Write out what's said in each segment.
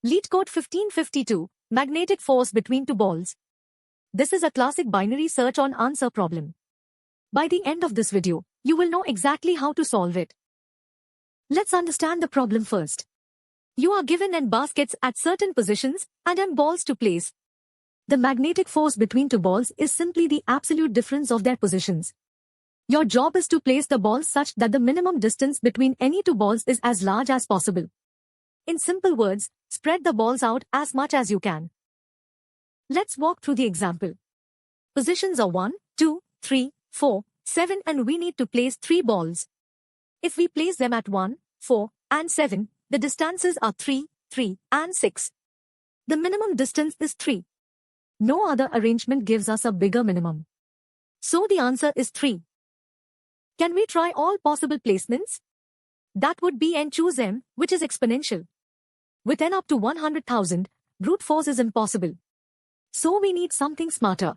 LeetCode 1552, magnetic force between two balls. This is a classic binary search on answer problem. By the end of this video, you will know exactly how to solve it. Let's understand the problem first. You are given n baskets at certain positions and m balls to place. The magnetic force between two balls is simply the absolute difference of their positions. Your job is to place the balls such that the minimum distance between any two balls is as large as possible. In simple words, spread the balls out as much as you can. Let's walk through the example. Positions are 1, 2, 3, 4, 7 and we need to place 3 balls. If we place them at 1, 4, and 7, the distances are 3, 3, and 6. The minimum distance is 3. No other arrangement gives us a bigger minimum. So the answer is 3. Can we try all possible placements? That would be n choose m, which is exponential. With n up to 100,000, brute force is impossible. So we need something smarter.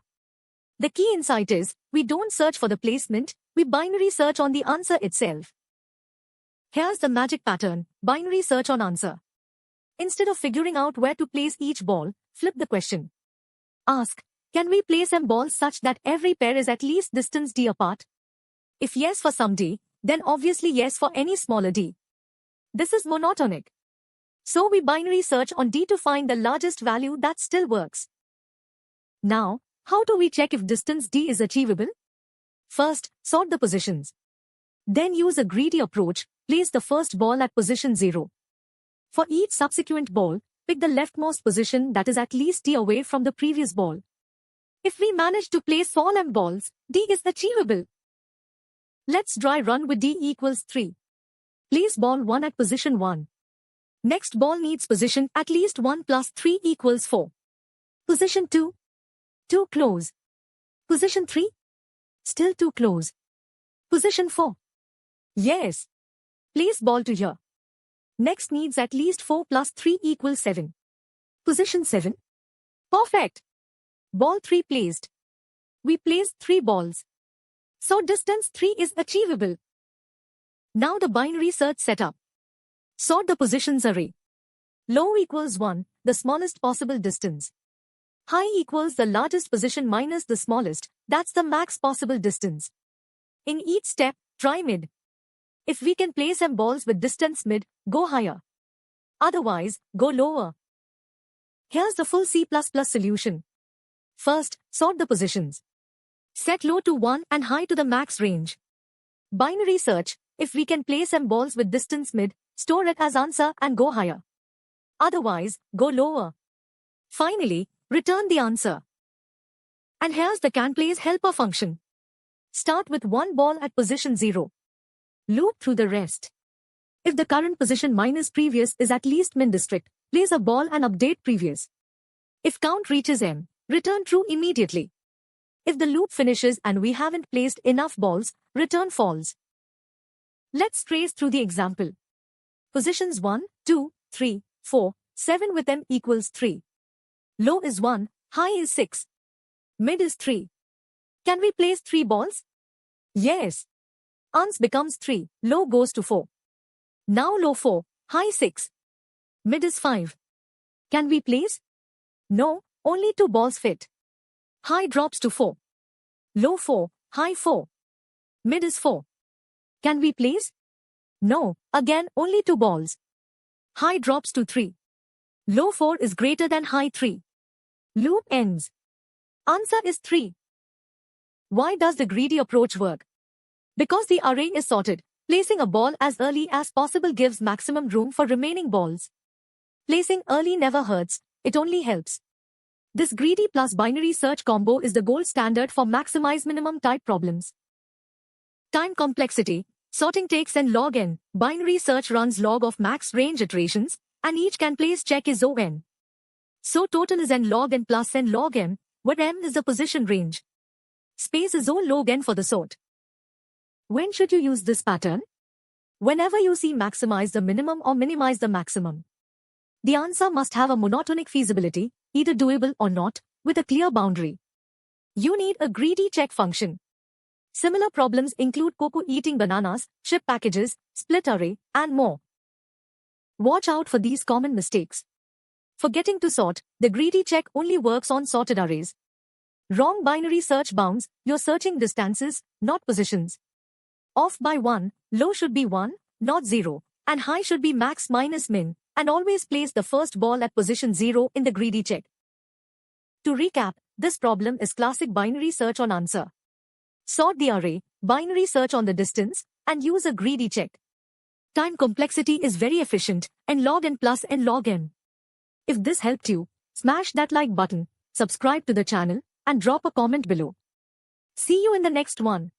The key insight is, we don't search for the placement, we binary search on the answer itself. Here's the magic pattern, binary search on answer. Instead of figuring out where to place each ball, flip the question. Ask, can we place m balls such that every pair is at least distance d apart? If yes for some d, then obviously yes for any smaller d. This is monotonic. So we binary search on d to find the largest value that still works. Now, how do we check if distance d is achievable? First, sort the positions. Then use a greedy approach, place the first ball at position 0. For each subsequent ball, pick the leftmost position that is at least d away from the previous ball. If we manage to place all m balls, d is achievable. Let's dry run with d equals 3. Place ball 1 at position 1. Next ball needs position at least 1 plus 3 equals 4. Position 2. Too close. Position 3. Still too close. Position 4. Yes. Place ball to here. Next needs at least 4 plus 3 equals 7. Position 7. Perfect. Ball 3 placed. We placed 3 balls. So distance 3 is achievable. Now the binary search setup. Sort the positions array. Low equals 1, the smallest possible distance. High equals the largest position minus the smallest, that's the max possible distance. In each step, try mid. If we can place m balls with distance mid, go higher. Otherwise, go lower. Here's the full C++ solution. First, sort the positions. Set low to 1 and high to the max range. Binary search, if we can place m balls with distance mid, store it as answer and go higher. Otherwise, go lower. Finally, return the answer. And here's the canPlace helper function. Start with one ball at position 0. Loop through the rest. If the current position minus previous is at least min district, place a ball and update previous. If count reaches m, return true immediately. If the loop finishes and we haven't placed enough balls, return false. Let's trace through the example. Positions 1, 2, 3, 4, 7 with m equals 3. Low is 1, high is 6. Mid is 3. Can we place 3 balls? Yes. Ans becomes 3, low goes to 4. Now low 4, high 6. Mid is 5. Can we place? No, only 2 balls fit. High drops to 4. Low 4, high 4. Mid is 4. Can we place? No, again only 2 balls. High drops to 3. Low 4 is greater than high 3. Loop ends. Answer is 3. Why does the greedy approach work? Because the array is sorted. Placing a ball as early as possible gives maximum room for remaining balls. Placing early never hurts, it only helps. This greedy plus binary search combo is the gold standard for maximize minimum type problems. Time complexity. Sorting takes n log n, binary search runs log of max range iterations, and each canPlace check is O(n). So total is n log n plus n log m, where m is the position range. Space is O log n for the sort. When should you use this pattern? Whenever you see maximize the minimum or minimize the maximum. The answer must have a monotonic feasibility, either doable or not, with a clear boundary. You need a greedy check function. Similar problems include Coco eating bananas, ship packages, split array, and more. Watch out for these common mistakes. Forgetting to sort, the greedy check only works on sorted arrays. Wrong binary search bounds, you're searching distances, not positions. Off by 1, low should be 1, not 0, and high should be max minus min, and always place the first ball at position 0 in the greedy check. To recap, this problem is classic binary search on answer. Sort the array, binary search on the distance, and use a greedy check. Time complexity is very efficient, n log n plus n log n. If this helped you, smash that like button, subscribe to the channel, and drop a comment below. See you in the next one.